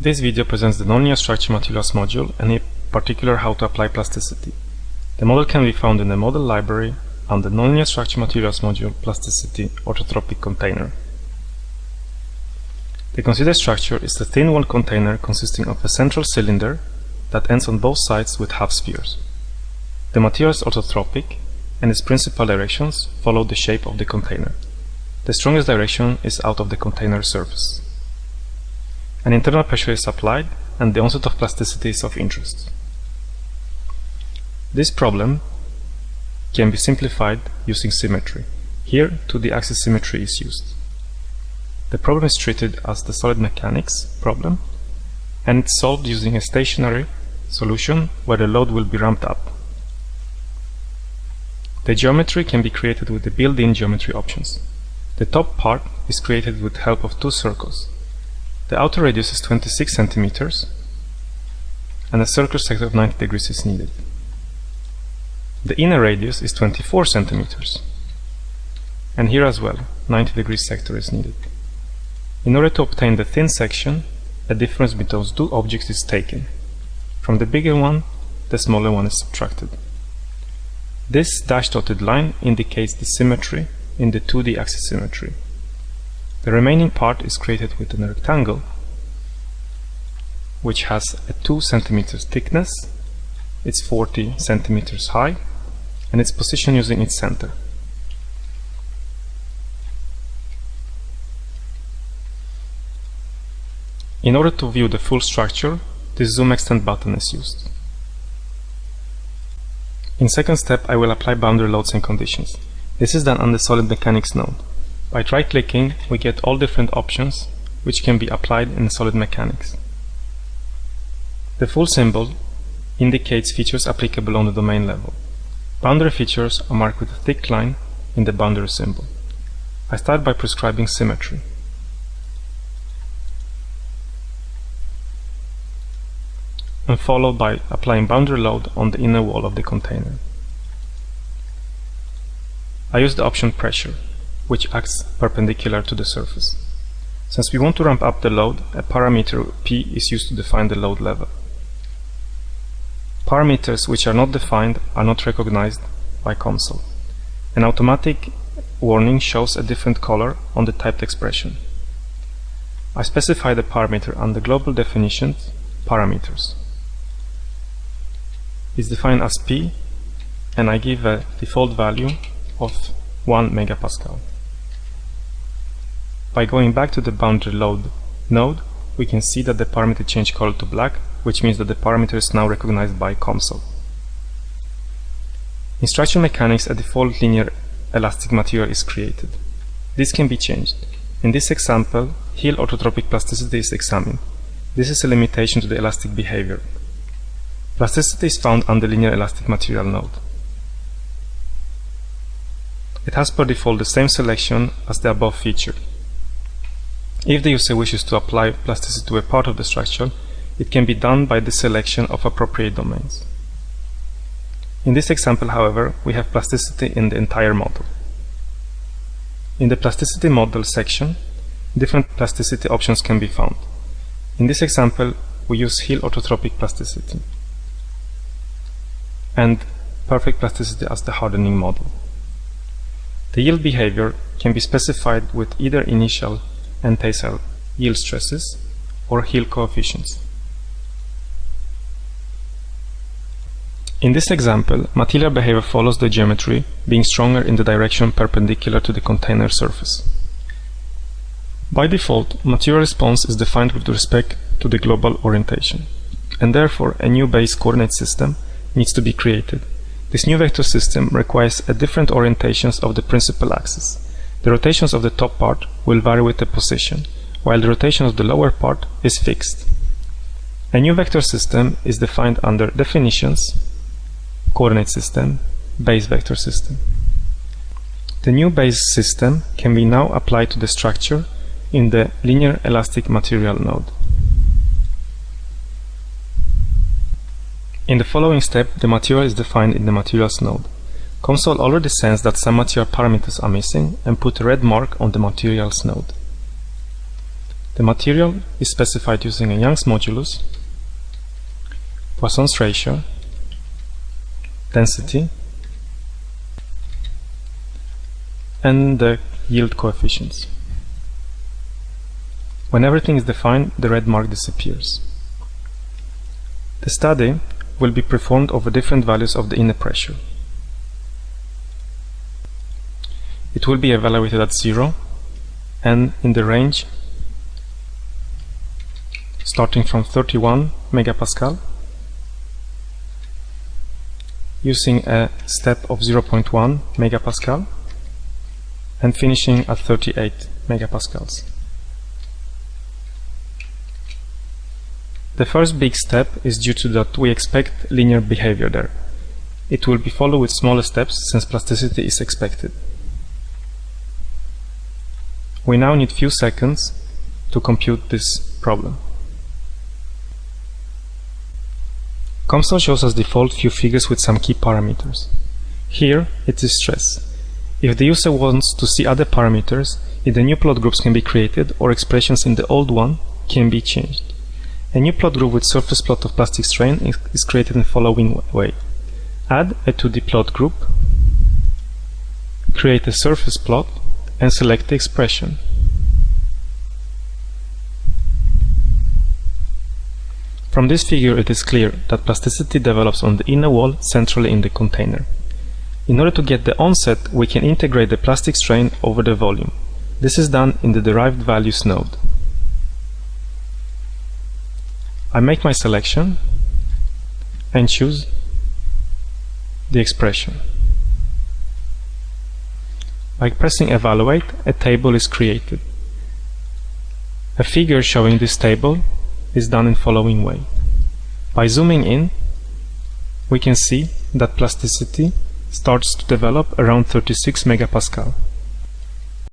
This video presents the nonlinear structure materials module and in particular how to apply plasticity. The model can be found in the model library under nonlinear structure materials module plasticity orthotropic container. The considered structure is a thin-walled container consisting of a central cylinder that ends on both sides with half spheres. The material is orthotropic and its principal directions follow the shape of the container. The strongest direction is out of the container surface. An internal pressure is applied and the onset of plasticity is of interest. This problem can be simplified using symmetry. Here, 2D axis symmetry is used. The problem is treated as the solid mechanics problem and it's solved using a stationary solution where the load will be ramped up. The geometry can be created with the built-in geometry options. The top part is created with help of two circles. The outer radius is 26 centimeters and a circular sector of 90 degrees is needed. The inner radius is 24 centimeters and here as well 90 degrees sector is needed. In order to obtain the thin section, a difference between those two objects is taken. From the bigger one, the smaller one is subtracted. This dashed dotted line indicates the symmetry in the 2D axis symmetry. The remaining part is created with a rectangle which has a 2 centimeters thickness, it's 40 centimeters high, and it's positioned using its center. In order to view the full structure, this zoom extend button is used. In second step, I will apply boundary loads and conditions. This is done on the solid mechanics node. By right-clicking, we get all different options which can be applied in solid mechanics. The full symbol indicates features applicable on the domain level. Boundary features are marked with a thick line in the boundary symbol. I start by prescribing symmetry. And followed by applying boundary load on the inner wall of the container. I use the option pressure, which acts perpendicular to the surface. Since we want to ramp up the load, a parameter P is used to define the load level. Parameters which are not defined are not recognized by Kامسول. An automatic warning shows a different color on the typed expression. I specify the parameter under global definitions, parameters. It's defined as P and I give a default value of 1 megapascal. By going back to the boundary load node, we can see that the parameter changed color to black, which means that the parameter is now recognized by Kامسól. In structural mechanics, a default linear elastic material is created. This can be changed. In this example, heel orthotropic plasticity is examined. This is a limitation to the elastic behavior. Plasticity is found on the linear elastic material node. It has per default the same selection as the above feature. If the user wishes to apply plasticity to a part of the structure, it can be done by the selection of appropriate domains. In this example, however, we have plasticity in the entire model. In the plasticity model section, different plasticity options can be found. In this example, we use heel orthotropic plasticity and perfect plasticity as the hardening model. The yield behavior can be specified with either initial and tensile yield stresses or heel coefficients. In this example, material behavior follows the geometry, being stronger in the direction perpendicular to the container surface. By default, material response is defined with respect to the global orientation, and therefore a new base coordinate system needs to be created. This new vector system requires a different orientations of the principal axis. The rotations of the top part will vary with the position, while the rotation of the lower part is fixed. A new vector system is defined under definitions, coordinate system, base vector system. The new base system can be now applied to the structure in the linear elastic material node. In the following step, the material is defined in the materials node. Kامsól already sensed that some material parameters are missing and put a red mark on the materials node. The material is specified using a Young's modulus, Poisson's ratio, density, and the yield coefficients. When everything is defined, the red mark disappears. The study will be performed over different values of the inner pressure. It will be evaluated at 0 and in the range starting from 31 megapascal using a step of 0.1 megapascal and finishing at 38 megapascals. The first big step is due to that we expect linear behavior there. It will be followed with smaller steps since plasticity is expected. We now need few seconds to compute this problem. Kامسول shows us default few figures with some key parameters. Here it is stress. If the user wants to see other parameters, either new plot groups can be created or expressions in the old one can be changed. A new plot group with surface plot of plastic strain is created in the following way. Add a 2D plot group, create a surface plot, and select the expression. From this figure it is clear that plasticity develops on the inner wall centrally in the container. In order to get the onset, we can integrate the plastic strain over the volume. This is done in the derived values node. I make my selection and choose the expression. By pressing Evaluate, a table is created. A figure showing this table is done in the following way. By zooming in, we can see that plasticity starts to develop around 36 megapascal.